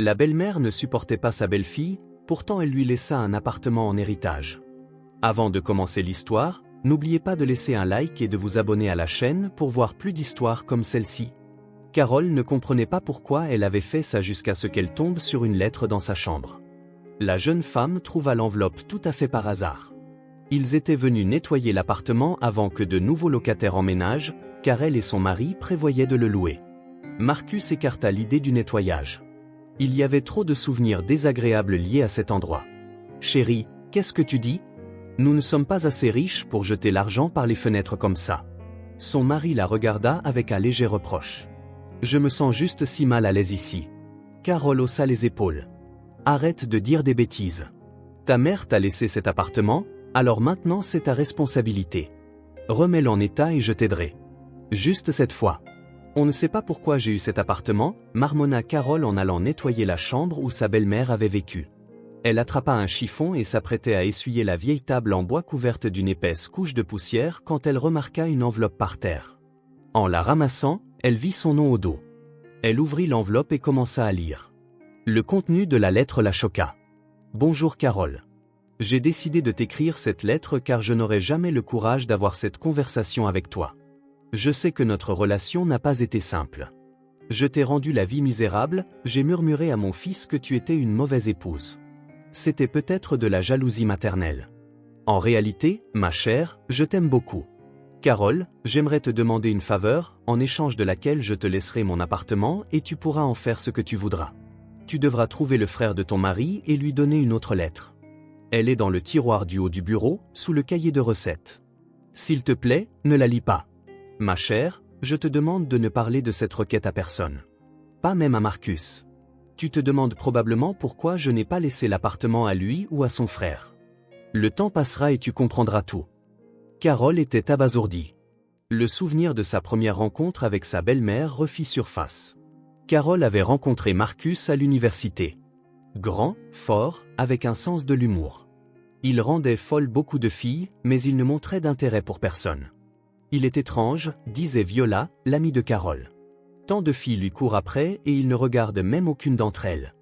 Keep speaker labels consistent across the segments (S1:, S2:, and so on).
S1: La belle-mère ne supportait pas sa belle-fille, pourtant elle lui laissa un appartement en héritage. Avant de commencer l'histoire, n'oubliez pas de laisser un like et de vous abonner à la chaîne pour voir plus d'histoires comme celle-ci. Carole ne comprenait pas pourquoi elle avait fait ça jusqu'à ce qu'elle tombe sur une lettre dans sa chambre. La jeune femme trouva l'enveloppe tout à fait par hasard. Ils étaient venus nettoyer l'appartement avant que de nouveaux locataires emménagent, car elle et son mari prévoyaient de le louer. Marcus écarta l'idée du nettoyage. Il y avait trop de souvenirs désagréables liés à cet endroit. « Chérie, qu'est-ce que tu dis ? Nous ne sommes pas assez riches pour jeter l'argent par les fenêtres comme ça. » Son mari la regarda avec un léger reproche. « Je me sens juste si mal à l'aise ici. » Carole haussa les épaules. « Arrête de dire des bêtises. Ta mère t'a laissé cet appartement, alors maintenant c'est ta responsabilité. Remets-le en état et je t'aiderai. Juste cette fois. » On ne sait pas pourquoi j'ai eu cet appartement, marmonna Carole en allant nettoyer la chambre où sa belle-mère avait vécu. Elle attrapa un chiffon et s'apprêtait à essuyer la vieille table en bois couverte d'une épaisse couche de poussière quand elle remarqua une enveloppe par terre. En la ramassant, elle vit son nom au dos. Elle ouvrit l'enveloppe et commença à lire. Le contenu de la lettre la choqua. « Bonjour Carole. J'ai décidé de t'écrire cette lettre car je n'aurai jamais le courage d'avoir cette conversation avec toi. Je sais que notre relation n'a pas été simple. Je t'ai rendu la vie misérable, j'ai murmuré à mon fils que tu étais une mauvaise épouse. C'était peut-être de la jalousie maternelle. En réalité, ma chère, je t'aime beaucoup. Carole, j'aimerais te demander une faveur, en échange de laquelle je te laisserai mon appartement et tu pourras en faire ce que tu voudras. Tu devras trouver le frère de ton mari et lui donner une autre lettre. Elle est dans le tiroir du haut du bureau, sous le cahier de recettes. S'il te plaît, ne la lis pas. Ma chère, je te demande de ne parler de cette requête à personne. Pas même à Marcus. Tu te demandes probablement pourquoi je n'ai pas laissé l'appartement à lui ou à son frère. Le temps passera et tu comprendras tout. Carole était abasourdie. Le souvenir de sa première rencontre avec sa belle-mère refit surface. Carole avait rencontré Marcus à l'université. Grand, fort, avec un sens de l'humour. Il rendait folle beaucoup de filles, mais il ne montrait d'intérêt pour personne. Il est étrange, disait Viola, l'amie de Carole. Tant de filles lui courent après et il ne regarde même aucune d'entre elles.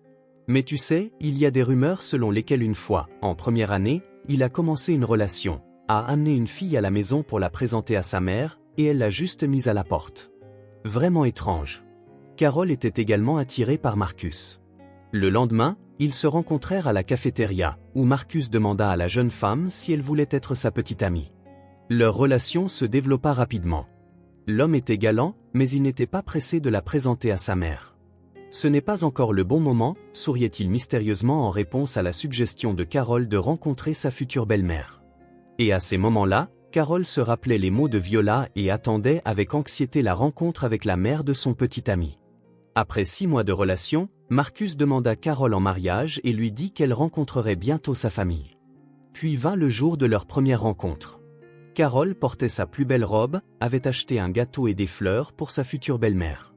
S1: Mais tu sais, il y a des rumeurs selon lesquelles une fois, en première année, il a commencé une relation, a amené une fille à la maison pour la présenter à sa mère, et elle l'a juste mise à la porte. Vraiment étrange. Carole était également attirée par Marcus. Le lendemain, ils se rencontrèrent à la cafétéria, où Marcus demanda à la jeune femme si elle voulait être sa petite amie. Leur relation se développa rapidement. L'homme était galant, mais il n'était pas pressé de la présenter à sa mère. Ce n'est pas encore le bon moment, souriait-il mystérieusement en réponse à la suggestion de Carole de rencontrer sa future belle-mère. Et à ces moments-là, Carole se rappelait les mots de Viola et attendait avec anxiété la rencontre avec la mère de son petit ami. Après 6 mois de relation, Marcus demanda Carole en mariage et lui dit qu'elle rencontrerait bientôt sa famille. Puis vint le jour de leur première rencontre. Carole portait sa plus belle robe, avait acheté un gâteau et des fleurs pour sa future belle-mère.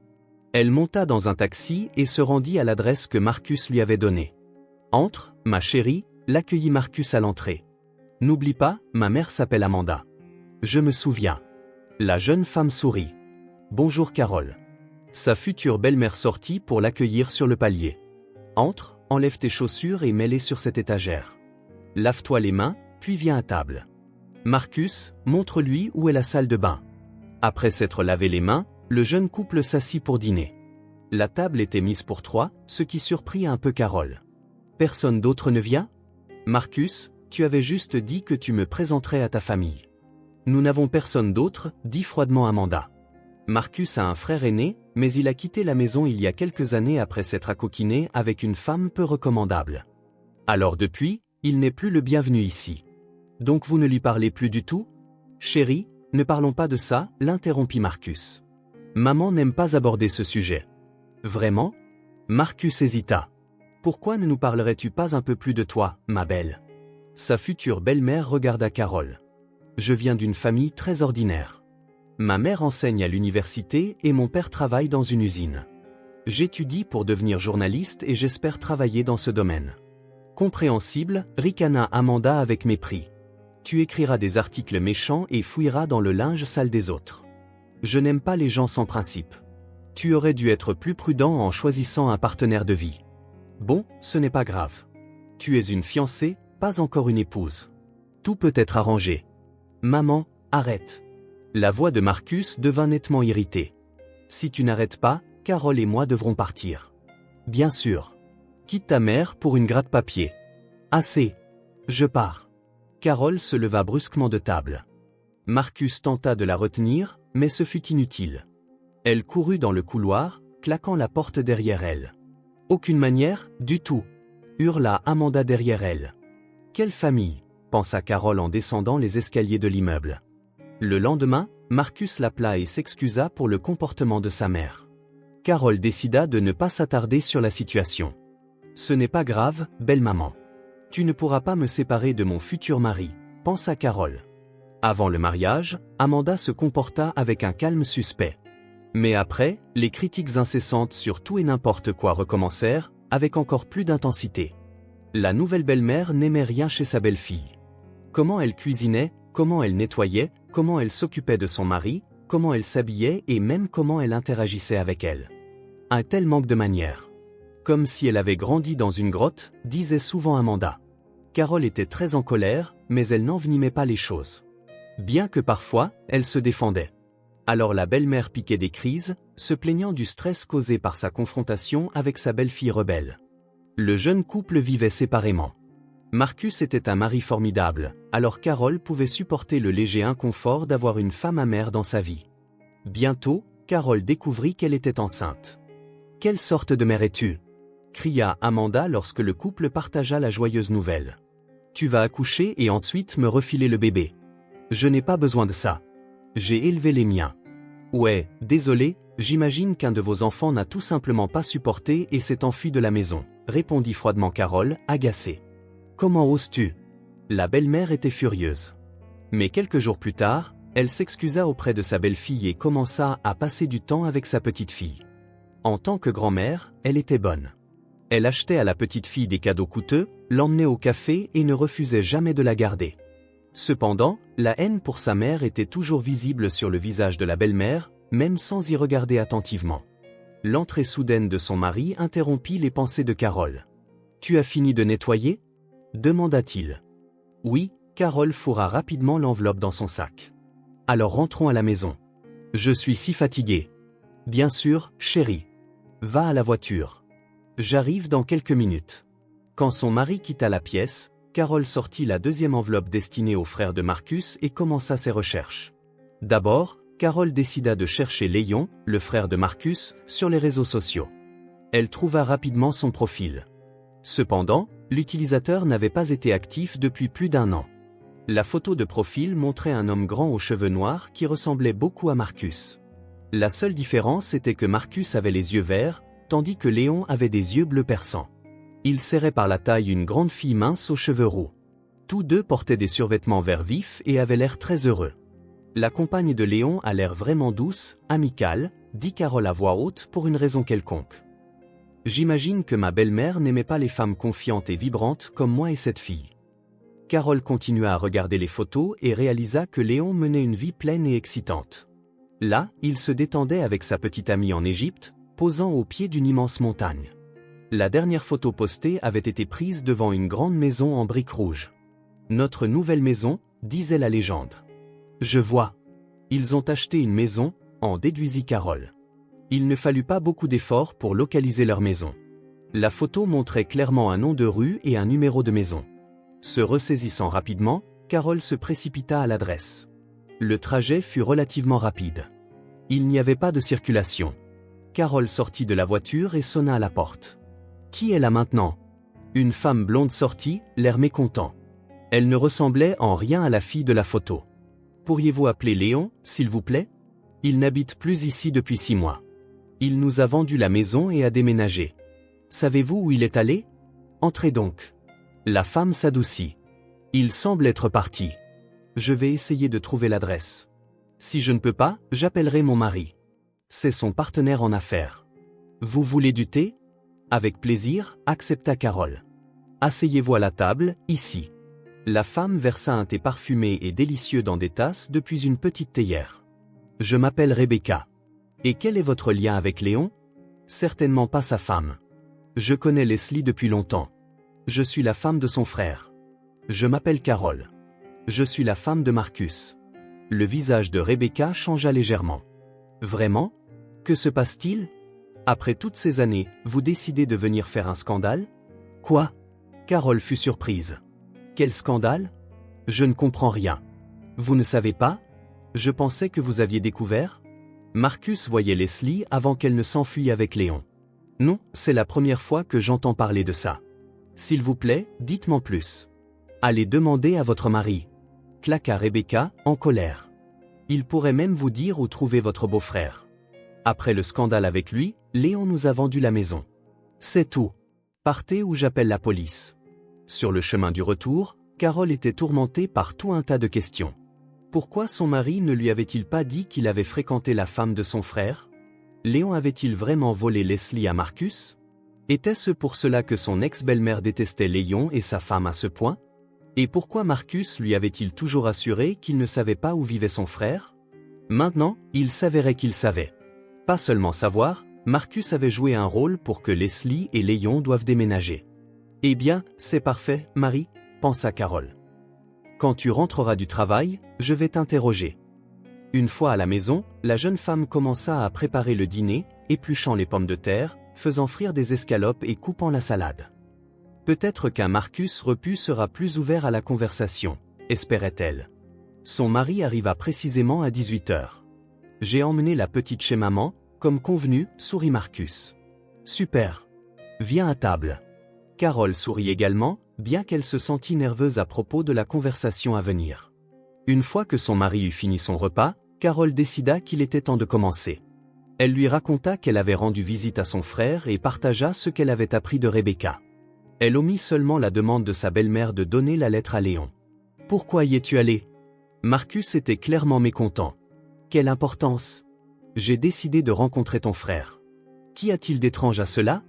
S1: Elle monta dans un taxi et se rendit à l'adresse que Marcus lui avait donnée. « Entre, ma chérie », l'accueillit Marcus à l'entrée. « N'oublie pas, ma mère s'appelle Amanda. »« Je me souviens. » La jeune femme sourit. « Bonjour Carole. » Sa future belle-mère sortit pour l'accueillir sur le palier. « Entre, enlève tes chaussures et mets-les sur cette étagère. Lave-toi les mains, puis viens à table. » Marcus, montre-lui où est la salle de bain. Après s'être lavé les mains, le jeune couple s'assit pour dîner. La table était mise pour 3, ce qui surprit un peu Carole. Personne d'autre ne vient ? Marcus, tu avais juste dit que tu me présenterais à ta famille. Nous n'avons personne d'autre, dit froidement Amanda. Marcus a un frère aîné, mais il a quitté la maison il y a quelques années après s'être acoquiné avec une femme peu recommandable. Alors depuis, il n'est plus le bienvenu ici. Donc vous ne lui parlez plus du tout ? Chérie, ne parlons pas de ça, l'interrompit Marcus. Maman n'aime pas aborder ce sujet. Vraiment ? Marcus hésita. Pourquoi ne nous parlerais-tu pas un peu plus de toi, ma belle ? Sa future belle-mère regarda Carole. Je viens d'une famille très ordinaire. Ma mère enseigne à l'université et mon père travaille dans une usine. J'étudie pour devenir journaliste et j'espère travailler dans ce domaine. Compréhensible, ricana Amanda avec mépris. Tu écriras des articles méchants et fouilleras dans le linge sale des autres. Je n'aime pas les gens sans principe. Tu aurais dû être plus prudent en choisissant un partenaire de vie. Bon, ce n'est pas grave. Tu es une fiancée, pas encore une épouse. Tout peut être arrangé. Maman, arrête. La voix de Marcus devint nettement irritée. Si tu n'arrêtes pas, Carole et moi devrons partir. Bien sûr. Quitte ta mère pour une gratte-papier. Assez. Je pars. Carole se leva brusquement de table. Marcus tenta de la retenir, mais ce fut inutile. Elle courut dans le couloir, claquant la porte derrière elle. Aucune manière, du tout, hurla Amanda derrière elle. Quelle famille, pensa Carole en descendant les escaliers de l'immeuble. Le lendemain, Marcus l'appela et s'excusa pour le comportement de sa mère. Carole décida de ne pas s'attarder sur la situation. Ce n'est pas grave, belle maman. Tu ne pourras pas me séparer de mon futur mari, pensa Carole. Avant le mariage, Amanda se comporta avec un calme suspect. Mais après, les critiques incessantes sur tout et n'importe quoi recommencèrent, avec encore plus d'intensité. La nouvelle belle-mère n'aimait rien chez sa belle-fille. Comment elle cuisinait, comment elle nettoyait, comment elle s'occupait de son mari, comment elle s'habillait et même comment elle interagissait avec elle. Un tel manque de manières. Comme si elle avait grandi dans une grotte, disait souvent Amanda. Carole était très en colère, mais elle n'envenimait pas les choses. Bien que parfois, elle se défendait. Alors la belle-mère piquait des crises, se plaignant du stress causé par sa confrontation avec sa belle-fille rebelle. Le jeune couple vivait séparément. Marcus était un mari formidable, alors Carole pouvait supporter le léger inconfort d'avoir une femme amère dans sa vie. Bientôt, Carole découvrit qu'elle était enceinte. « Quelle sorte de mère es-tu » cria Amanda lorsque le couple partagea la joyeuse nouvelle. « Tu vas accoucher et ensuite me refiler le bébé. Je n'ai pas besoin de ça. J'ai élevé les miens. » Ouais, désolé, j'imagine qu'un de vos enfants n'a tout simplement pas supporté et s'est enfui de la maison, répondit froidement Carole, agacée. Comment oses-tu ? La belle-mère était furieuse. Mais quelques jours plus tard, elle s'excusa auprès de sa belle-fille et commença à passer du temps avec sa petite-fille. En tant que grand-mère, elle était bonne. Elle achetait à la petite-fille des cadeaux coûteux, l'emmenait au café et ne refusait jamais de la garder. Cependant, la haine pour sa mère était toujours visible sur le visage de la belle-mère, même sans y regarder attentivement. L'entrée soudaine de son mari interrompit les pensées de Carole. « Tu as fini de nettoyer » demanda-t-il. « Oui », Carole fourra rapidement l'enveloppe dans son sac. « Alors rentrons à la maison. Je suis si fatiguée. »« Bien sûr, chérie. Va à la voiture. J'arrive dans quelques minutes. » Quand son mari quitta la pièce, Carole sortit la deuxième enveloppe destinée au frère de Marcus et commença ses recherches. D'abord, Carole décida de chercher Léon, le frère de Marcus, sur les réseaux sociaux. Elle trouva rapidement son profil. Cependant, l'utilisateur n'avait pas été actif depuis plus d'1 an. La photo de profil montrait un homme grand aux cheveux noirs qui ressemblait beaucoup à Marcus. La seule différence était que Marcus avait les yeux verts, tandis que Léon avait des yeux bleus perçants. Il serrait par la taille une grande fille mince aux cheveux roux. Tous deux portaient des survêtements vert vif et avaient l'air très heureux. La compagne de Léon a l'air vraiment douce, amicale, dit Carole à voix haute pour une raison quelconque. J'imagine que ma belle-mère n'aimait pas les femmes confiantes et vibrantes comme moi et cette fille. Carole continua à regarder les photos et réalisa que Léon menait une vie pleine et excitante. Là, il se détendait avec sa petite amie en Égypte, posant au pied d'une immense montagne. La dernière photo postée avait été prise devant une grande maison en briques rouges. « Notre nouvelle maison », disait la légende. « Je vois. Ils ont acheté une maison », en déduisit Carole. Il ne fallut pas beaucoup d'efforts pour localiser leur maison. La photo montrait clairement un nom de rue et un numéro de maison. Se ressaisissant rapidement, Carole se précipita à l'adresse. Le trajet fut relativement rapide. Il n'y avait pas de circulation. Carole sortit de la voiture et sonna à la porte. « Qui est là maintenant » Une femme blonde sortit, l'air mécontent. Elle ne ressemblait en rien à la fille de la photo. « Pourriez-vous appeler Léon, s'il vous plaît ? Il n'habite plus ici depuis 6 mois. Il nous a vendu la maison et a déménagé. Savez-vous où il est allé ? Entrez donc. » La femme s'adoucit. « Il semble être parti. Je vais essayer de trouver l'adresse. Si je ne peux pas, j'appellerai mon mari. C'est son partenaire en affaires. Vous voulez du thé ? Avec plaisir, accepta Carole. Asseyez-vous à la table, ici. La femme versa un thé parfumé et délicieux dans des tasses depuis une petite théière. Je m'appelle Rebecca. Et quel est votre lien avec Léon ? Certainement pas sa femme. Je connais Leslie depuis longtemps. Je suis la femme de son frère. Je m'appelle Carol. Je suis la femme de Marcus. Le visage de Rebecca changea légèrement. Vraiment? Que se passe-t-il? Après toutes ces années, vous décidez de venir faire un scandale? Quoi? Carol fut surprise. Quel scandale? Je ne comprends rien. Vous ne savez pas? Je pensais que vous aviez découvert? Marcus voyait Leslie avant qu'elle ne s'enfuie avec Léon. Non, c'est la première fois que j'entends parler de ça. S'il vous plaît, dites-moi plus. Allez demander à votre mari. Claqua Rebecca, en colère. Il pourrait même vous dire où trouver votre beau-frère. Après le scandale avec lui, Léon nous a vendu la maison. C'est tout. Partez ou j'appelle la police. Sur le chemin du retour, Carol était tourmentée par tout un tas de questions. Pourquoi son mari ne lui avait-il pas dit qu'il avait fréquenté la femme de son frère? Léon avait-il vraiment volé Leslie à Marcus? Était-ce pour cela que son ex-belle-mère détestait Léon et sa femme à ce point? Et pourquoi Marcus lui avait-il toujours assuré qu'il ne savait pas où vivait son frère? Maintenant, il s'avérait qu'il savait. Pas seulement savoir, Marcus avait joué un rôle pour que Leslie et Léon doivent déménager. Eh bien, c'est parfait, Marie, pensa Carol. Quand tu rentreras du travail, je vais t'interroger. Une fois à la maison, la jeune femme commença à préparer le dîner, épluchant les pommes de terre, faisant frire des escalopes et coupant la salade. Peut-être qu'un Marcus repu sera plus ouvert à la conversation, espérait-elle. Son mari arriva précisément à 18h. J'ai emmené la petite chez maman, comme convenu, sourit Marcus. Super. Viens à table. Carol sourit également, bien qu'elle se sentît nerveuse à propos de la conversation à venir. Une fois que son mari eut fini son repas, Carol décida qu'il était temps de commencer. Elle lui raconta qu'elle avait rendu visite à son frère et partagea ce qu'elle avait appris de Rebecca. Elle omit seulement la demande de sa belle-mère de donner la lettre à Léon. « Pourquoi y es-tu allé » Marcus était clairement mécontent. « Quelle importance ! J'ai décidé de rencontrer ton frère. Qu'y a-t-il d'étrange à cela?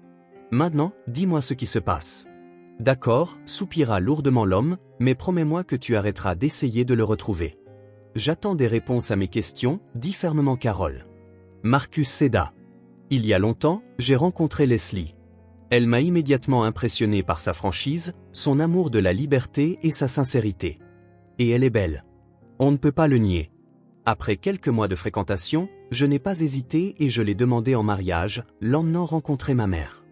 S1: Maintenant, dis-moi ce qui se passe. » « D'accord, soupira lourdement l'homme, mais promets-moi que tu arrêteras d'essayer de le retrouver. »« J'attends des réponses à mes questions, dit fermement Carol. » Marcus céda. « Il y a longtemps, j'ai rencontré Leslie. Elle m'a immédiatement impressionné par sa franchise, son amour de la liberté et sa sincérité. Et elle est belle. On ne peut pas le nier. Après quelques mois de fréquentation, je n'ai pas hésité et je l'ai demandé en mariage, l'emmenant rencontrer ma mère. »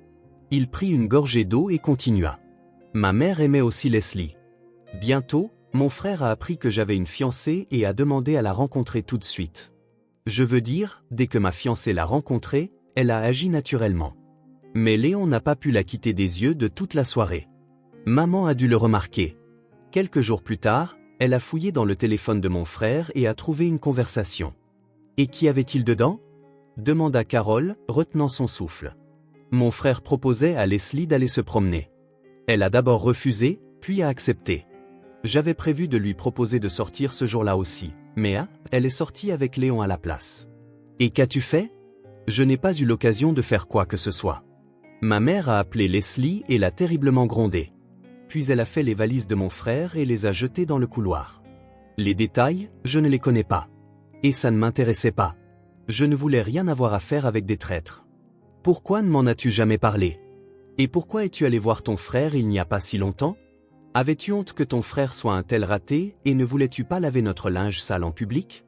S1: Il prit une gorgée d'eau et continua. Ma mère aimait aussi Leslie. Bientôt, mon frère a appris que j'avais une fiancée et a demandé à la rencontrer tout de suite. Je veux dire, dès que ma fiancée l'a rencontrée, elle a agi naturellement. Mais Léon n'a pas pu la quitter des yeux de toute la soirée. Maman a dû le remarquer. Quelques jours plus tard, elle a fouillé dans le téléphone de mon frère et a trouvé une conversation. Et qu'y avait-il dedans? Demanda Carol, retenant son souffle. Mon frère proposait à Leslie d'aller se promener. Elle a d'abord refusé, puis a accepté. J'avais prévu de lui proposer de sortir ce jour-là aussi, mais elle est sortie avec Léon à la place. Et qu'as-tu fait? Je n'ai pas eu l'occasion de faire quoi que ce soit. Ma mère a appelé Leslie et l'a terriblement grondée. Puis elle a fait les valises de mon frère et les a jetées dans le couloir. Les détails, je ne les connais pas. Et ça ne m'intéressait pas. Je ne voulais rien avoir à faire avec des traîtres. Pourquoi ne m'en as-tu jamais parlé? Et pourquoi es-tu allé voir ton frère il n'y a pas si longtemps? Avais-tu honte que ton frère soit un tel raté et ne voulais-tu pas laver notre linge sale en public?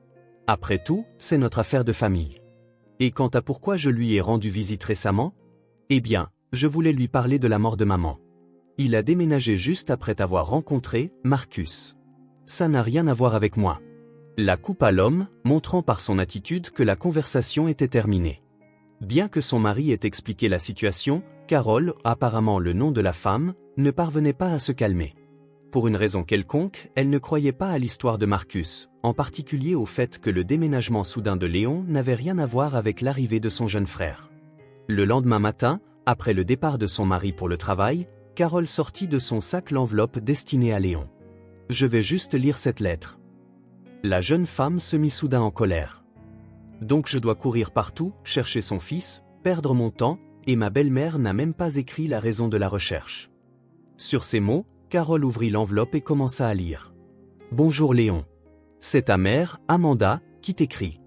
S1: Après tout, c'est notre affaire de famille. Et quant à pourquoi je lui ai rendu visite récemment? Eh bien, je voulais lui parler de la mort de maman. Il a déménagé juste après t'avoir rencontré, Marcus. Ça n'a rien à voir avec moi. La coupa l'homme, montrant par son attitude que la conversation était terminée. Bien que son mari ait expliqué la situation, Carol, apparemment le nom de la femme, ne parvenait pas à se calmer. Pour une raison quelconque, elle ne croyait pas à l'histoire de Marcus, en particulier au fait que le déménagement soudain de Léon n'avait rien à voir avec l'arrivée de son jeune frère. Le lendemain matin, après le départ de son mari pour le travail, Carol sortit de son sac l'enveloppe destinée à Léon. « Je vais juste lire cette lettre. » La jeune femme se mit soudain en colère. Donc je dois courir partout, chercher son fils, perdre mon temps, et ma belle-mère n'a même pas écrit la raison de la recherche. Sur ces mots, Carol ouvrit l'enveloppe et commença à lire. « Bonjour Léon. C'est ta mère, Amanda, qui t'écrit.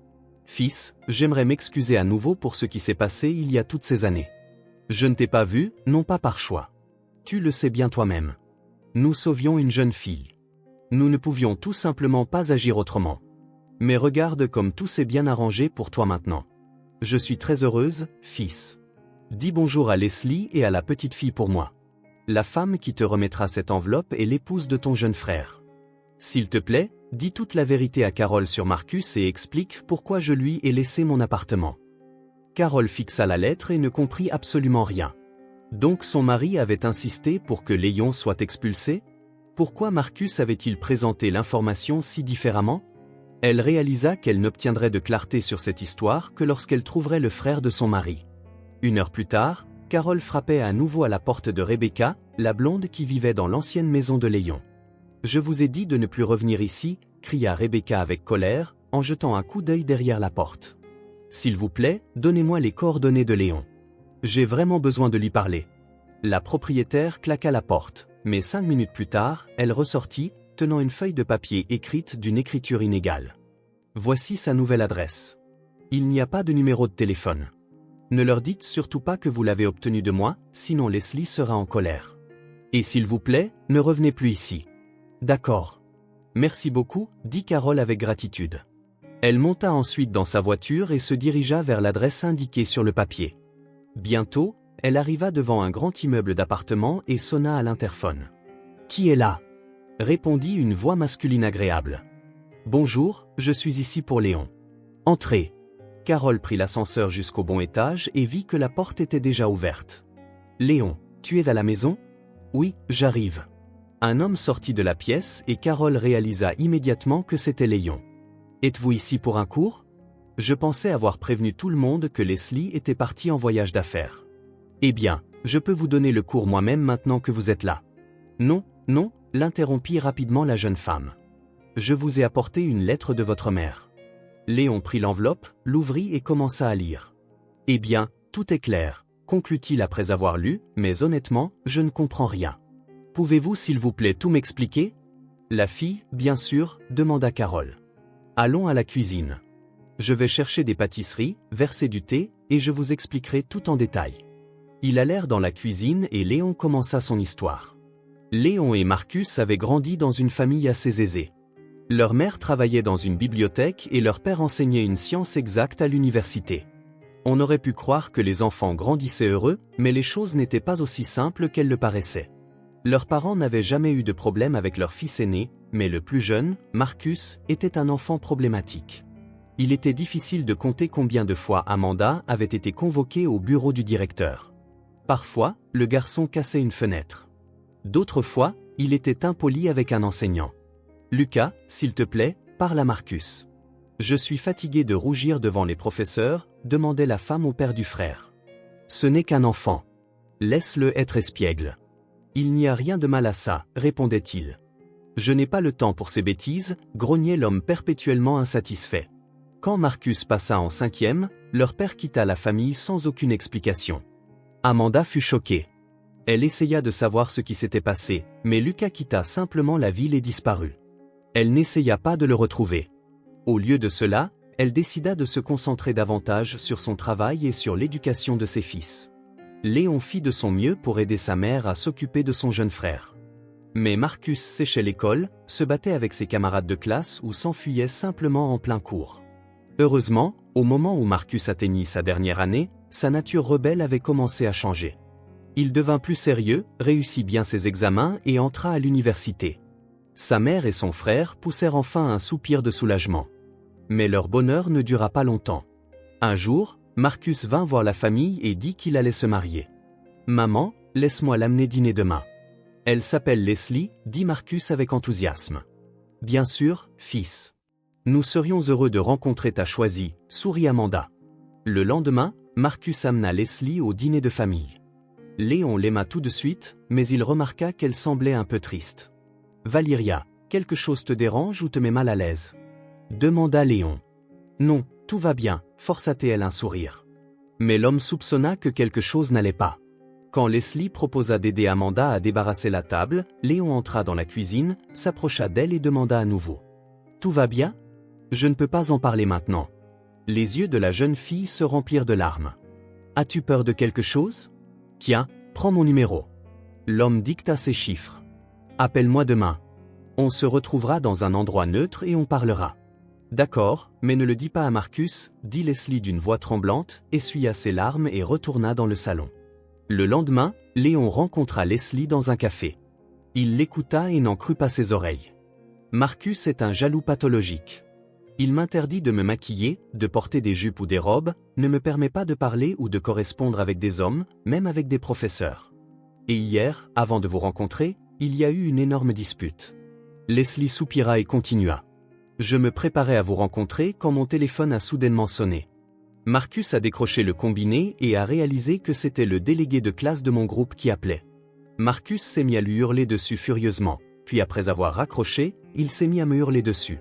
S1: Fils, j'aimerais m'excuser à nouveau pour ce qui s'est passé il y a toutes ces années. Je ne t'ai pas vu, non pas par choix. Tu le sais bien toi-même. Nous sauvions une jeune fille. Nous ne pouvions tout simplement pas agir autrement. Mais regarde comme tout s'est bien arrangé pour toi maintenant. Je suis très heureuse, fils. Dis bonjour à Leslie et à la petite fille pour moi. La femme qui te remettra cette enveloppe est l'épouse de ton jeune frère. S'il te plaît, dis toute la vérité à Carole sur Marcus et explique pourquoi je lui ai laissé mon appartement. Carole fixa la lettre et ne comprit absolument rien. Donc son mari avait insisté pour que Léon soit expulsé? Pourquoi Marcus avait-il présenté l'information si différemment? Elle réalisa qu'elle n'obtiendrait de clarté sur cette histoire que lorsqu'elle trouverait le frère de son mari. 1 heure plus tard, Carole frappait à nouveau à la porte de Rebecca, la blonde qui vivait dans l'ancienne maison de Léon. « Je vous ai dit de ne plus revenir ici », cria Rebecca avec colère, en jetant un coup d'œil derrière la porte. « S'il vous plaît, donnez-moi les coordonnées de Léon. J'ai vraiment besoin de lui parler. » La propriétaire claqua la porte, mais 5 minutes plus tard, elle ressortit, tenant une feuille de papier écrite d'une écriture inégale. Voici sa nouvelle adresse. Il n'y a pas de numéro de téléphone. Ne leur dites surtout pas que vous l'avez obtenu de moi, sinon Leslie sera en colère. Et s'il vous plaît, ne revenez plus ici. D'accord. Merci beaucoup, dit Carole avec gratitude. Elle monta ensuite dans sa voiture et se dirigea vers l'adresse indiquée sur le papier. Bientôt, elle arriva devant un grand immeuble d'appartements et sonna à l'interphone. « Qui est là ?» répondit une voix masculine agréable. « Bonjour, je suis ici pour Léon. »« Entrez. » Carole prit l'ascenseur jusqu'au bon étage et vit que la porte était déjà ouverte. « Léon, tu es à la maison ?»« Oui, j'arrive. » Un homme sortit de la pièce et Carole réalisa immédiatement que c'était Léon. « Êtes-vous ici pour un cours ? Je pensais avoir prévenu tout le monde que Leslie était partie en voyage d'affaires. » « Eh bien, je peux vous donner le cours moi-même maintenant que vous êtes là. »« Non, non, » l'interrompit rapidement la jeune femme. « Je vous ai apporté une lettre de votre mère. » Léon prit l'enveloppe, l'ouvrit et commença à lire. « Eh bien, tout est clair, » conclut-il après avoir lu, « mais honnêtement, je ne comprends rien. Pouvez-vous s'il vous plaît tout m'expliquer ?» La fille, bien sûr, demanda Carole. « Allons à la cuisine. Je vais chercher des pâtisseries, verser du thé, et je vous expliquerai tout en détail. » Ils allèrent dans la cuisine et Léon commença son histoire. Léon et Marcus avaient grandi dans une famille assez aisée. Leur mère travaillait dans une bibliothèque et leur père enseignait une science exacte à l'université. On aurait pu croire que les enfants grandissaient heureux, mais les choses n'étaient pas aussi simples qu'elles le paraissaient. Leurs parents n'avaient jamais eu de problème avec leur fils aîné, mais le plus jeune, Marcus, était un enfant problématique. Il était difficile de compter combien de fois Amanda avait été convoquée au bureau du directeur. Parfois, le garçon cassait une fenêtre. D'autres fois, il était impoli avec un enseignant. « Lucas, s'il te plaît, parle à Marcus. »« Je suis fatigué de rougir devant les professeurs », demandait la femme au père du frère. « Ce n'est qu'un enfant. Laisse-le être espiègle. »« Il n'y a rien de mal à ça, » répondait-il. « Je n'ai pas le temps pour ces bêtises, » grognait l'homme perpétuellement insatisfait. Quand Marcus passa en 5e, leur père quitta la famille sans aucune explication. Amanda fut choquée. Elle essaya de savoir ce qui s'était passé, mais Lucas quitta simplement la ville et disparut. Elle n'essaya pas de le retrouver. Au lieu de cela, elle décida de se concentrer davantage sur son travail et sur l'éducation de ses fils. Léon fit de son mieux pour aider sa mère à s'occuper de son jeune frère. Mais Marcus séchait l'école, se battait avec ses camarades de classe ou s'enfuyait simplement en plein cours. Heureusement, au moment où Marcus atteignit sa dernière année, sa nature rebelle avait commencé à changer. Il devint plus sérieux, réussit bien ses examens et entra à l'université. Sa mère et son frère poussèrent enfin un soupir de soulagement. Mais leur bonheur ne dura pas longtemps. Un jour, Marcus vint voir la famille et dit qu'il allait se marier. « Maman, laisse-moi l'amener dîner demain. »« Elle s'appelle Leslie, » dit Marcus avec enthousiasme. « Bien sûr, fils. Nous serions heureux de rencontrer ta choisie, » sourit Amanda. Le lendemain, Marcus amena Leslie au dîner de famille. Léon l'aima tout de suite, mais il remarqua qu'elle semblait un peu triste. « Valyria, quelque chose te dérange ou te met mal à l'aise ?» demanda Léon. « Non, tout va bien », força-t-elle un sourire. Mais l'homme soupçonna que quelque chose n'allait pas. Quand Leslie proposa d'aider Amanda à débarrasser la table, Léon entra dans la cuisine, s'approcha d'elle et demanda à nouveau. « Tout va bien ? Je ne peux pas en parler maintenant. » Les yeux de la jeune fille se remplirent de larmes. « As-tu peur de quelque chose ? Tiens, prends mon numéro. L'homme dicta ses chiffres. Appelle-moi demain. On se retrouvera dans un endroit neutre et on parlera. D'accord, mais ne le dis pas à Marcus, dit Leslie d'une voix tremblante, essuya ses larmes et retourna dans le salon. Le lendemain, Léon rencontra Leslie dans un café. Il l'écouta et n'en crut pas ses oreilles. Marcus est un jaloux pathologique. Il m'interdit de me maquiller, de porter des jupes ou des robes, ne me permet pas de parler ou de correspondre avec des hommes, même avec des professeurs. Et hier, avant de vous rencontrer, il y a eu une énorme dispute. Leslie soupira et continua. Je me préparais à vous rencontrer quand mon téléphone a soudainement sonné. Marcus a décroché le combiné et a réalisé que c'était le délégué de classe de mon groupe qui appelait. Marcus s'est mis à lui hurler dessus furieusement, puis après avoir raccroché, il s'est mis à me hurler dessus.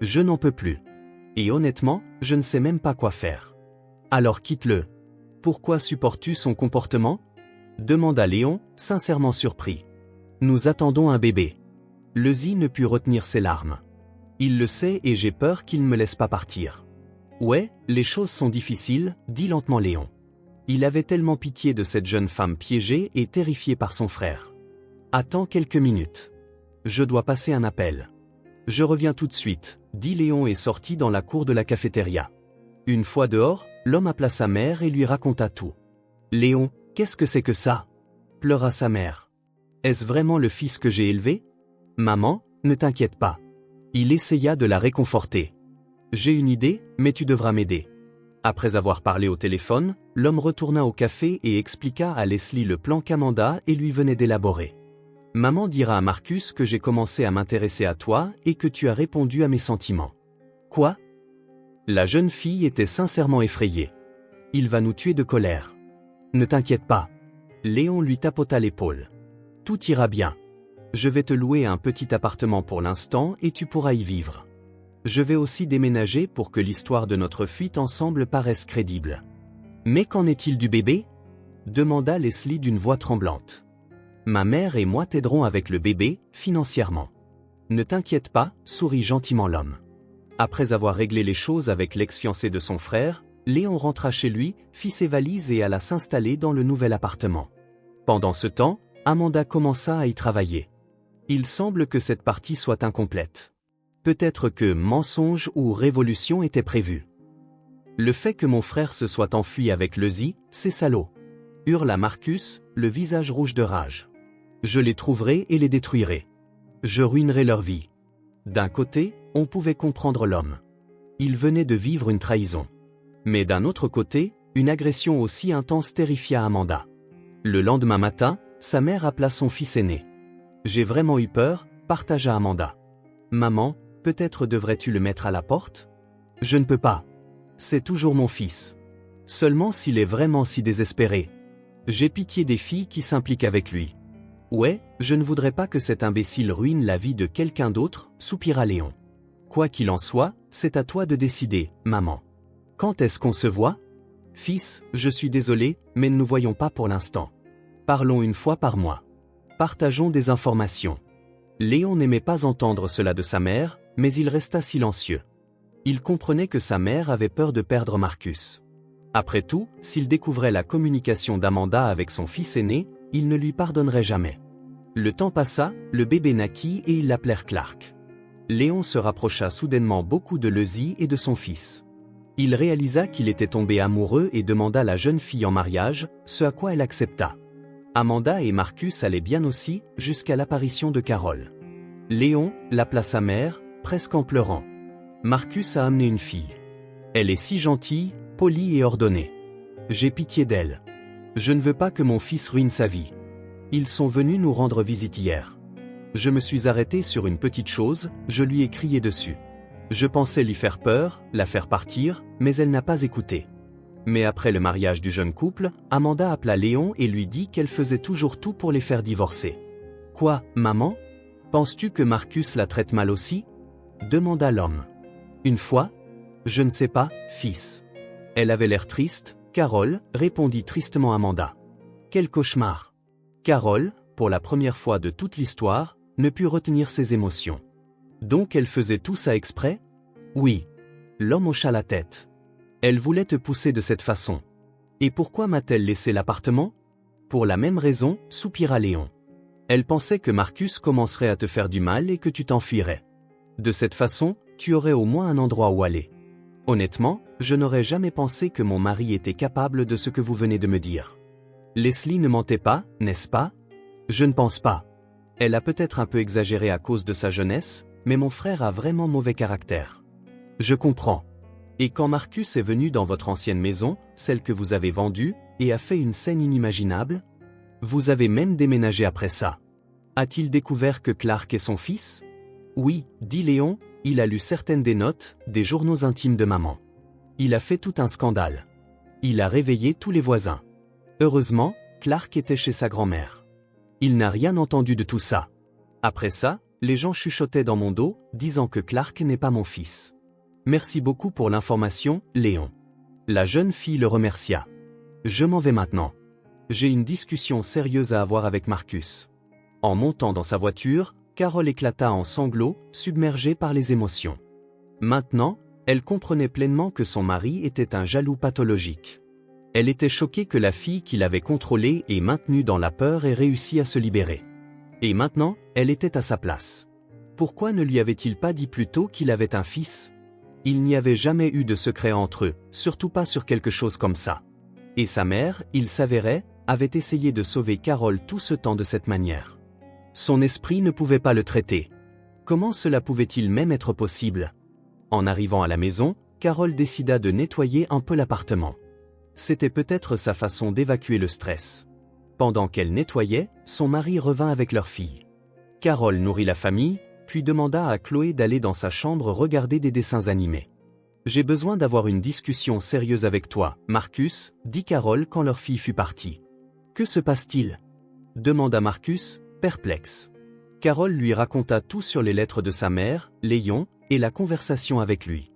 S1: Je n'en peux plus. Et honnêtement, je ne sais même pas quoi faire. Alors quitte-le. Pourquoi supportes-tu son comportement ? Demanda Léon, sincèrement surpris. Nous attendons un bébé. Leslie ne put retenir ses larmes. Il le sait et j'ai peur qu'il ne me laisse pas partir. Ouais, les choses sont difficiles, dit lentement Léon. Il avait tellement pitié de cette jeune femme piégée et terrifiée par son frère. Attends quelques minutes. Je dois passer un appel. Je reviens tout de suite, dit Léon et sortit dans la cour de la cafétéria. Une fois dehors, l'homme appela sa mère et lui raconta tout. Léon, qu'est-ce que c'est que ça ? Pleura sa mère. Est-ce vraiment le fils que j'ai élevé ? Maman, ne t'inquiète pas. Il essaya de la réconforter. J'ai une idée, mais tu devras m'aider. Après avoir parlé au téléphone, l'homme retourna au café et expliqua à Leslie le plan qu'Amanda et lui venait d'élaborer. Maman dira à Marcus que j'ai commencé à m'intéresser à toi et que tu as répondu à mes sentiments. Quoi ? La jeune fille était sincèrement effrayée. Il va nous tuer de colère. Ne t'inquiète pas. Léon lui tapota l'épaule. Tout ira bien. Je vais te louer un petit appartement pour l'instant et tu pourras y vivre. Je vais aussi déménager pour que l'histoire de notre fuite ensemble paraisse crédible. Mais qu'en est-il du bébé ? Demanda Leslie d'une voix tremblante. Ma mère et moi t'aiderons avec le bébé, financièrement. Ne t'inquiète pas, sourit gentiment l'homme. Après avoir réglé les choses avec l'ex-fiancé de son frère, Léon rentra chez lui, fit ses valises et alla s'installer dans le nouvel appartement. Pendant ce temps, Amanda commença à y travailler. Il semble que cette partie soit incomplète. Peut-être que mensonge ou révolution était prévu. Le fait que mon frère se soit enfui avec Leslie, c'est salaud. Hurla Marcus, le visage rouge de rage. Je les trouverai et les détruirai. Je ruinerai leur vie. D'un côté, on pouvait comprendre l'homme. Il venait de vivre une trahison. Mais d'un autre côté, une agression aussi intense terrifia Amanda. Le lendemain matin, sa mère appela son fils aîné. J'ai vraiment eu peur, partagea Amanda. Maman, peut-être devrais-tu le mettre à la porte ? Je ne peux pas. C'est toujours mon fils. Seulement s'il est vraiment si désespéré. J'ai pitié des filles qui s'impliquent avec lui. Ouais, je ne voudrais pas que cet imbécile ruine la vie de quelqu'un d'autre, soupira Léon. Quoi qu'il en soit, c'est à toi de décider, maman. Quand est-ce qu'on se voit ? Fils, je suis désolé, mais ne nous voyons pas pour l'instant. Parlons une fois par mois. Partageons des informations. Léon n'aimait pas entendre cela de sa mère, mais il resta silencieux. Il comprenait que sa mère avait peur de perdre Marcus. Après tout, s'il découvrait la communication d'Amanda avec son fils aîné, il ne lui pardonnerait jamais. Le temps passa, le bébé naquit et ils l'appelèrent Clark. Léon se rapprocha soudainement beaucoup de Leslie et de son fils. Il réalisa qu'il était tombé amoureux et demanda la jeune fille en mariage, ce à quoi elle accepta. Amanda et Marcus allaient bien aussi, jusqu'à l'apparition de Carole. Léon l'appela sa mère, presque en pleurant. Marcus a amené une fille. Elle est si gentille, polie et ordonnée. J'ai pitié d'elle. Je ne veux pas que mon fils ruine sa vie. Ils sont venus nous rendre visite hier. Je me suis arrêté sur une petite chose, je lui ai crié dessus. Je pensais lui faire peur, la faire partir, mais elle n'a pas écouté. Mais après le mariage du jeune couple, Amanda appela Léon et lui dit qu'elle faisait toujours tout pour les faire divorcer. Quoi, maman ? Penses-tu que Marcus la traite mal aussi ? Demanda l'homme. Une fois ? Je ne sais pas, fils. Elle avait l'air triste, Carole, répondit tristement Amanda. Quel cauchemar. Carole, pour la première fois de toute l'histoire, ne put retenir ses émotions. Donc elle faisait tout ça exprès ? Oui. L'homme hocha la tête. Elle voulait te pousser de cette façon. Et pourquoi m'a-t-elle laissé l'appartement ? Pour la même raison, soupira Léon. Elle pensait que Marcus commencerait à te faire du mal et que tu t'enfuirais. De cette façon, tu aurais au moins un endroit où aller. Honnêtement, je n'aurais jamais pensé que mon mari était capable de ce que vous venez de me dire. Leslie ne mentait pas, n'est-ce pas? Je ne pense pas. Elle a peut-être un peu exagéré à cause de sa jeunesse, mais mon frère a vraiment mauvais caractère. Je comprends. Et quand Marcus est venu dans votre ancienne maison, celle que vous avez vendue, et a fait une scène inimaginable? Vous avez même déménagé après ça. A-t-il découvert que Clark est son fils? Oui, dit Léon, il a lu certaines des notes, des journaux intimes de maman. Il a fait tout un scandale. Il a réveillé tous les voisins. Heureusement, Clark était chez sa grand-mère. Il n'a rien entendu de tout ça. Après ça, les gens chuchotaient dans mon dos, disant que Clark n'est pas mon fils. Merci beaucoup pour l'information, Léon. La jeune fille le remercia. Je m'en vais maintenant. J'ai une discussion sérieuse à avoir avec Marcus. En montant dans sa voiture, Carole éclata en sanglots, submergée par les émotions. Maintenant, elle comprenait pleinement que son mari était un jaloux pathologique. Elle était choquée que la fille qu'il avait contrôlée et maintenue dans la peur ait réussi à se libérer. Et maintenant, elle était à sa place. Pourquoi ne lui avait-il pas dit plus tôt qu'il avait un fils? Il n'y avait jamais eu de secret entre eux, surtout pas sur quelque chose comme ça. Et sa mère, il s'avérait, avait essayé de sauver Carole tout ce temps de cette manière. Son esprit ne pouvait pas le traiter. Comment cela pouvait-il même être possible? En arrivant à la maison, Carole décida de nettoyer un peu l'appartement. C'était peut-être sa façon d'évacuer le stress. Pendant qu'elle nettoyait, son mari revint avec leur fille. Carole nourrit la famille, puis demanda à Chloé d'aller dans sa chambre regarder des dessins animés. « J'ai besoin d'avoir une discussion sérieuse avec toi, Marcus, dit Carole quand leur fille fut partie. Que se passe-t-il? Demanda Marcus, perplexe. Carole lui raconta tout sur les lettres de sa mère, Léon, et la conversation avec lui.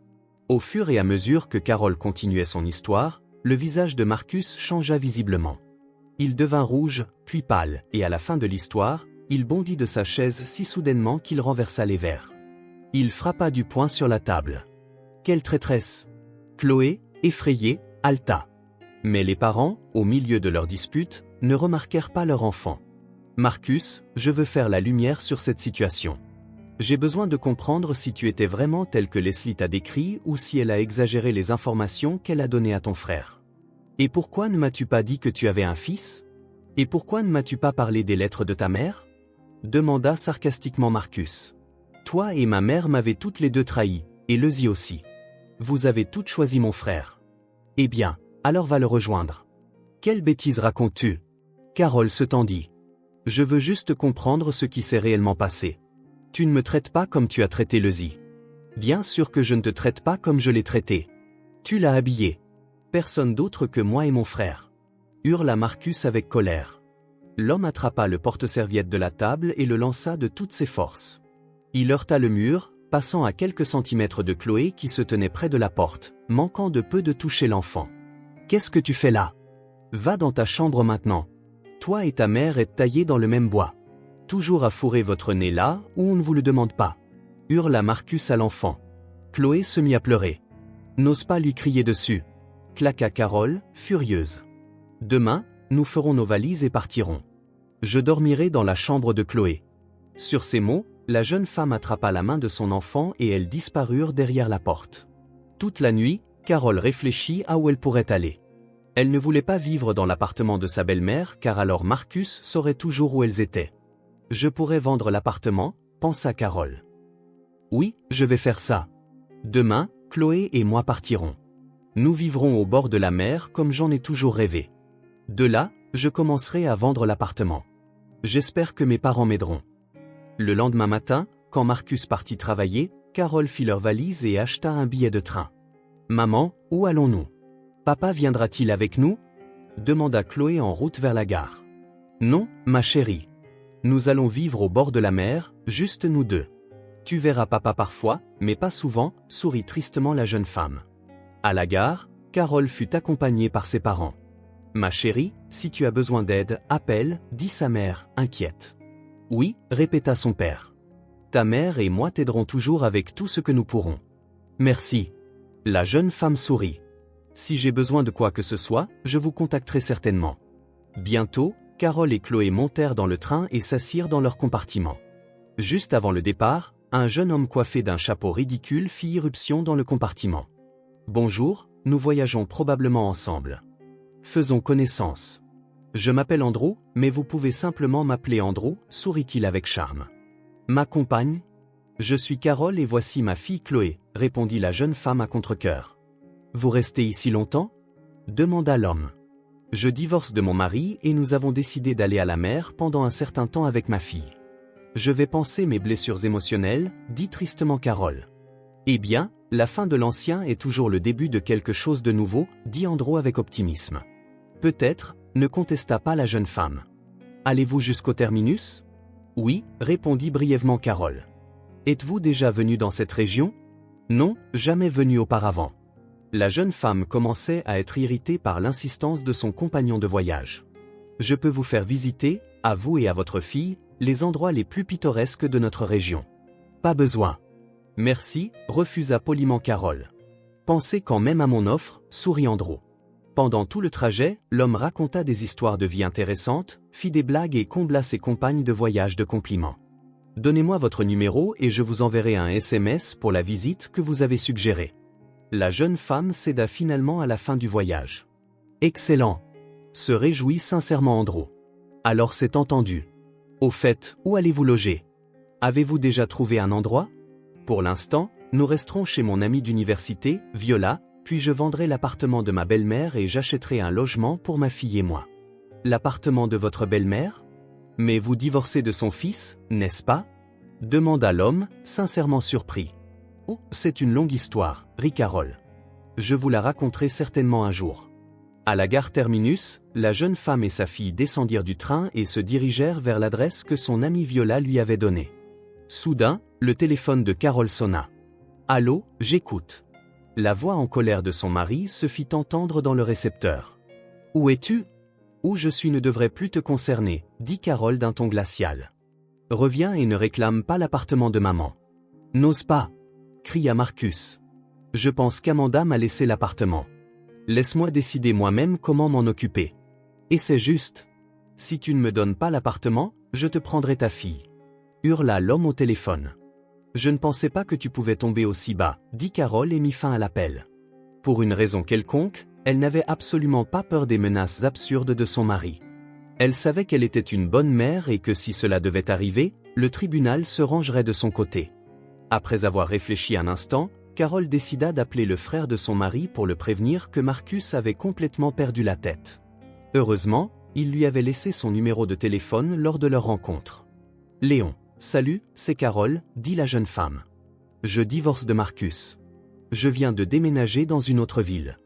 S1: Au fur et à mesure que Carole continuait son histoire, le visage de Marcus changea visiblement. Il devint rouge, puis pâle, et à la fin de l'histoire, il bondit de sa chaise si soudainement qu'il renversa les verres. Il frappa du poing sur la table. Quelle traîtresse! Chloé, effrayée, haleta. Mais les parents, au milieu de leur dispute, ne remarquèrent pas leur enfant. Marcus, je veux faire la lumière sur cette situation. J'ai besoin de comprendre si tu étais vraiment tel que Leslie t'a décrit ou si elle a exagéré les informations qu'elle a données à ton frère. Et pourquoi ne m'as-tu pas dit que tu avais un fils? Et pourquoi ne m'as-tu pas parlé des lettres de ta mère? Demanda sarcastiquement Marcus. Toi et ma mère m'avez toutes les deux trahi, et Leslie aussi. Vous avez toutes choisi mon frère. Eh bien, alors va le rejoindre. Quelle bêtise racontes-tu? Carole se tendit. Je veux juste comprendre ce qui s'est réellement passé. Tu ne me traites pas comme tu as traité Leslie. Bien sûr que je ne te traite pas comme je l'ai traité. Tu l'as habillé. Personne d'autre que moi et mon frère. Hurla Marcus avec colère. L'homme attrapa le porte-serviette de la table et le lança de toutes ses forces. Il heurta le mur, passant à quelques centimètres de Chloé qui se tenait près de la porte, manquant de peu de toucher l'enfant. Qu'est-ce que tu fais là? Va dans ta chambre maintenant. Toi et ta mère êtes taillés dans le même bois. Toujours à fourrer votre nez là où on ne vous le demande pas. Hurla Marcus à l'enfant. Chloé se mit à pleurer. N'ose pas lui crier dessus. Claqua Carole, furieuse. Demain, nous ferons nos valises et partirons. Je dormirai dans la chambre de Chloé. Sur ces mots, la jeune femme attrapa la main de son enfant et elles disparurent derrière la porte. Toute la nuit, Carole réfléchit à où elle pourrait aller. Elle ne voulait pas vivre dans l'appartement de sa belle-mère car alors Marcus saurait toujours où elles étaient. Je pourrais vendre l'appartement, pensa Carole. Oui, je vais faire ça. Demain, Chloé et moi partirons. Nous vivrons au bord de la mer comme j'en ai toujours rêvé. De là, je commencerai à vendre l'appartement. J'espère que mes parents m'aideront. Le lendemain matin, quand Marcus partit travailler, Carole fit leur valise et acheta un billet de train. « Maman, où allons-nous? Papa viendra-t-il avec nous ?» demanda Chloé en route vers la gare. « Non, ma chérie. Nous allons vivre au bord de la mer, juste nous deux. Tu verras papa parfois, mais pas souvent, sourit tristement la jeune femme. À la gare, Carole fut accompagnée par ses parents. « Ma chérie, si tu as besoin d'aide, appelle, dit sa mère, inquiète. « Oui, répéta son père. Ta mère et moi t'aiderons toujours avec tout ce que nous pourrons. Merci. La jeune femme sourit. Si j'ai besoin de quoi que ce soit, je vous contacterai certainement. Bientôt, Carole et Chloé montèrent dans le train et s'assirent dans leur compartiment. Juste avant le départ, un jeune homme coiffé d'un chapeau ridicule fit irruption dans le compartiment. « Bonjour, nous voyageons probablement ensemble. Faisons connaissance. Je m'appelle Andrew, mais vous pouvez simplement m'appeler Andrew, sourit-il avec charme. Ma compagne ? Je suis Carole et voici ma fille Chloé, répondit la jeune femme à contre-cœur. Vous restez ici longtemps ? Demanda l'homme. Je divorce de mon mari et nous avons décidé d'aller à la mer pendant un certain temps avec ma fille. Je vais panser mes blessures émotionnelles, dit tristement Carole. Eh bien, la fin de l'ancien est toujours le début de quelque chose de nouveau, dit Andrew avec optimisme. Peut-être, ne contesta pas la jeune femme. Allez-vous jusqu'au terminus ? Oui, répondit brièvement Carole. Êtes-vous déjà venu dans cette région ? Non, jamais venu auparavant. La jeune femme commençait à être irritée par l'insistance de son compagnon de voyage. Je peux vous faire visiter, à vous et à votre fille, les endroits les plus pittoresques de notre région. Pas besoin. Merci, refusa poliment Carole. Pensez quand même à mon offre, sourit Andrew. Pendant tout le trajet, l'homme raconta des histoires de vie intéressantes, fit des blagues et combla ses compagnes de voyage de compliments. Donnez-moi votre numéro et je vous enverrai un SMS pour la visite que vous avez suggérée. La jeune femme céda finalement à la fin du voyage. Excellent, se réjouit sincèrement Andrew. Alors c'est entendu. Au fait, où allez-vous loger ? Avez-vous déjà trouvé un endroit ? Pour l'instant, nous resterons chez mon amie d'université, Viola, puis je vendrai l'appartement de ma belle-mère et j'achèterai un logement pour ma fille et moi. L'appartement de votre belle-mère ? Mais vous divorcez de son fils, n'est-ce pas ? Demanda l'homme, sincèrement surpris. Oh, c'est une longue histoire, rit Carole. Je vous la raconterai certainement un jour. À la gare terminus, la jeune femme et sa fille descendirent du train et se dirigèrent vers l'adresse que son amie Viola lui avait donnée. Soudain, le téléphone de Carole sonna. « Allô, j'écoute. » La voix en colère de son mari se fit entendre dans le récepteur. « Où es-tu ? Où je suis ne devrait plus te concerner, dit Carole d'un ton glacial. Reviens et ne réclame pas l'appartement de maman. N'ose pas, cria Marcus. Je pense qu'Amanda m'a laissé l'appartement. Laisse-moi décider moi-même comment m'en occuper. Et c'est juste. Si tu ne me donnes pas l'appartement, je te prendrai ta fille. Hurla l'homme au téléphone. Je ne pensais pas que tu pouvais tomber aussi bas, dit Carole et mit fin à l'appel. Pour une raison quelconque, elle n'avait absolument pas peur des menaces absurdes de son mari. Elle savait qu'elle était une bonne mère et que si cela devait arriver, le tribunal se rangerait de son côté. Après avoir réfléchi un instant, Carole décida d'appeler le frère de son mari pour le prévenir que Marcus avait complètement perdu la tête. Heureusement, il lui avait laissé son numéro de téléphone lors de leur rencontre. « Léon, salut, c'est Carole, dit la jeune femme. Je divorce de Marcus. Je viens de déménager dans une autre ville.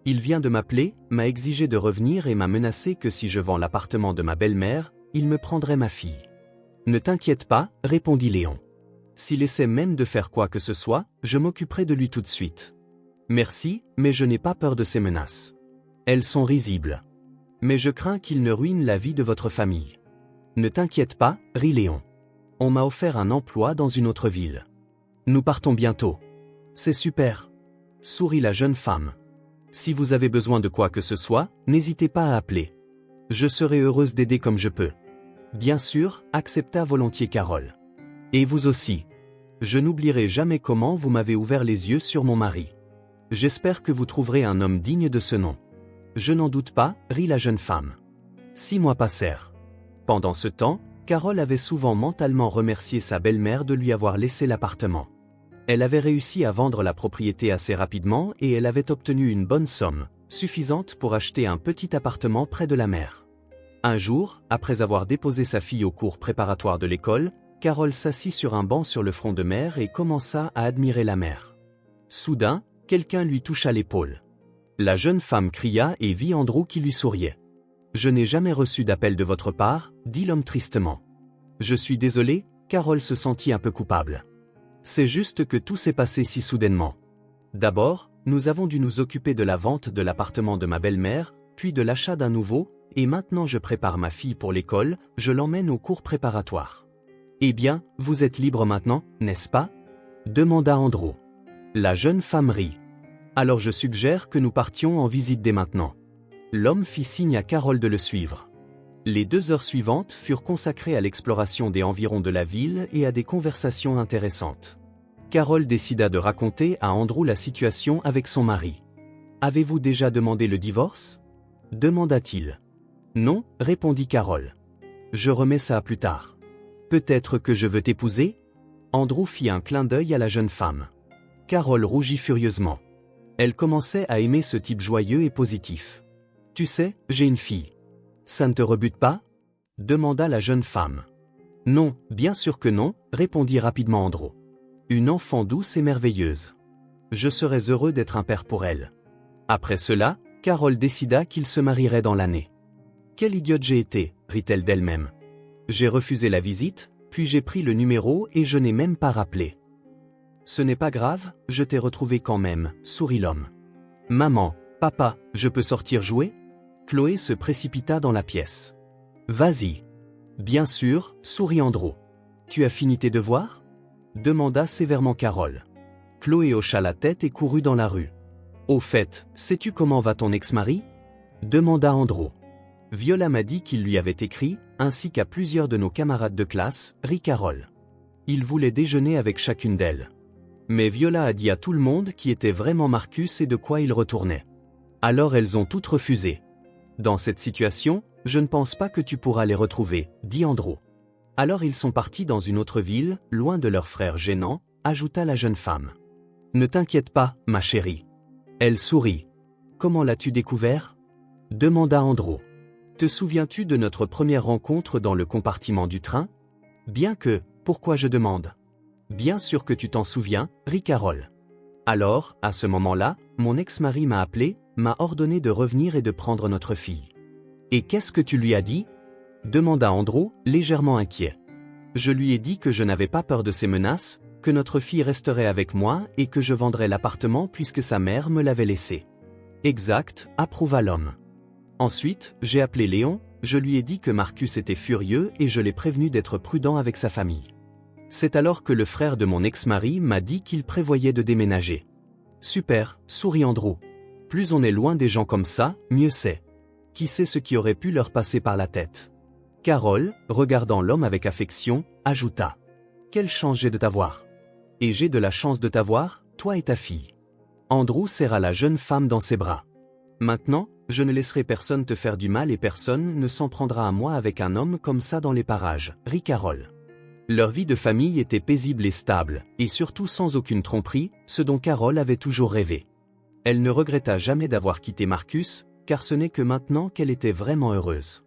S1: Il vient de m'appeler, m'a exigé de revenir et m'a menacé que si je vends l'appartement de ma belle-mère, il me prendrait ma fille. Ne t'inquiète pas, répondit Léon. S'il essaie même de faire quoi que ce soit, je m'occuperai de lui tout de suite. Merci, mais je n'ai pas peur de ces menaces. Elles sont risibles. Mais je crains qu'il ne ruine la vie de votre famille. Ne t'inquiète pas, rit Léon. On m'a offert un emploi dans une autre ville. Nous partons bientôt. C'est super. Sourit la jeune femme. Si vous avez besoin de quoi que ce soit, n'hésitez pas à appeler. Je serai heureuse d'aider comme je peux. Bien sûr, accepta volontiers Carole. Et vous aussi. Je n'oublierai jamais comment vous m'avez ouvert les yeux sur mon mari. J'espère que vous trouverez un homme digne de ce nom. Je n'en doute pas, rit la jeune femme. 6 mois passèrent. Pendant ce temps, Carole avait souvent mentalement remercié sa belle-mère de lui avoir laissé l'appartement. Elle avait réussi à vendre la propriété assez rapidement et elle avait obtenu une bonne somme, suffisante pour acheter un petit appartement près de la mer. Un jour, après avoir déposé sa fille au cours préparatoire de l'école, Carole s'assit sur un banc sur le front de mer et commença à admirer la mer. Soudain, quelqu'un lui toucha l'épaule. La jeune femme cria et vit Andrew qui lui souriait. « Je n'ai jamais reçu d'appel de votre part, » dit l'homme tristement. « Je suis désolé, » Carole se sentit un peu coupable. « C'est juste que tout s'est passé si soudainement. D'abord, nous avons dû nous occuper de la vente de l'appartement de ma belle-mère, puis de l'achat d'un nouveau, et maintenant je prépare ma fille pour l'école, je l'emmène au cours préparatoire. » « Eh bien, vous êtes libre maintenant, n'est-ce pas ?» demanda Andrew. La jeune femme rit. « Alors je suggère que nous partions en visite dès maintenant. » L'homme fit signe à Carole de le suivre. Les 2 heures suivantes furent consacrées à l'exploration des environs de la ville et à des conversations intéressantes. Carol décida de raconter à Andrew la situation avec son mari. « Avez-vous déjà demandé le divorce ?» demanda-t-il. « Non, répondit Carol. Je remets ça à plus tard. Peut-être que je veux t'épouser ?» Andrew fit un clin d'œil à la jeune femme. Carol rougit furieusement. Elle commençait à aimer ce type joyeux et positif. « Tu sais, j'ai une fille. Ça ne te rebute pas ?» demanda la jeune femme. « Non, bien sûr que non, répondit rapidement Andrew. Une enfant douce et merveilleuse. Je serais heureux d'être un père pour elle. » Après cela, Carol décida qu'ils se marieraient dans l'année. « Quelle idiote j'ai été, rit-elle d'elle-même. J'ai refusé la visite, puis j'ai pris le numéro et je n'ai même pas rappelé. »« Ce n'est pas grave, je t'ai retrouvé quand même, sourit l'homme. »« Maman, papa, je peux sortir jouer ?» Chloé se précipita dans la pièce. « Vas-y. »« Bien sûr, sourit Andrew. »« Tu as fini tes devoirs ?» demanda sévèrement Carol. Chloé hocha la tête et courut dans la rue. « Au fait, sais-tu comment va ton ex-mari ?» demanda Andrew. « Viola m'a dit qu'il lui avait écrit, ainsi qu'à plusieurs de nos camarades de classe, » rit Carol. Il voulait déjeuner avec chacune d'elles. Mais Viola a dit à tout le monde qui était vraiment Marcus et de quoi il retournait. Alors elles ont toutes refusé. Dans cette situation, je ne pense pas que tu pourras les retrouver, dit Andrew. Alors ils sont partis dans une autre ville, loin de leur frère gênant, ajouta la jeune femme. Ne t'inquiète pas, ma chérie. Elle sourit. Comment l'as-tu découvert ? Demanda Andrew. Te souviens-tu de notre première rencontre dans le compartiment du train ? Bien que, pourquoi je demande ? Bien sûr que tu t'en souviens, rit Carol. Alors, à ce moment-là, mon ex-mari m'a appelé, m'a ordonné de revenir et de prendre notre fille. Et qu'est-ce que tu lui as dit ? Demanda Andrew, légèrement inquiet. Je lui ai dit que je n'avais pas peur de ces menaces, que notre fille resterait avec moi et que je vendrais l'appartement puisque sa mère me l'avait laissé. Exact, approuva l'homme. Ensuite, j'ai appelé Léon, je lui ai dit que Marcus était furieux et je l'ai prévenu d'être prudent avec sa famille. C'est alors que le frère de mon ex-mari m'a dit qu'il prévoyait de déménager. Super, sourit Andrew. Plus on est loin des gens comme ça, mieux c'est. Qui sait ce qui aurait pu leur passer par la tête ? Carol, regardant l'homme avec affection, ajouta. Quelle chance j'ai de t'avoir. Et j'ai de la chance de t'avoir, toi et ta fille. Andrew serra la jeune femme dans ses bras. Maintenant, je ne laisserai personne te faire du mal et personne ne s'en prendra à moi avec un homme comme ça dans les parages, rit Carol. Leur vie de famille était paisible et stable, et surtout sans aucune tromperie, ce dont Carol avait toujours rêvé. Elle ne regretta jamais d'avoir quitté Marcus, car ce n'est que maintenant qu'elle était vraiment heureuse.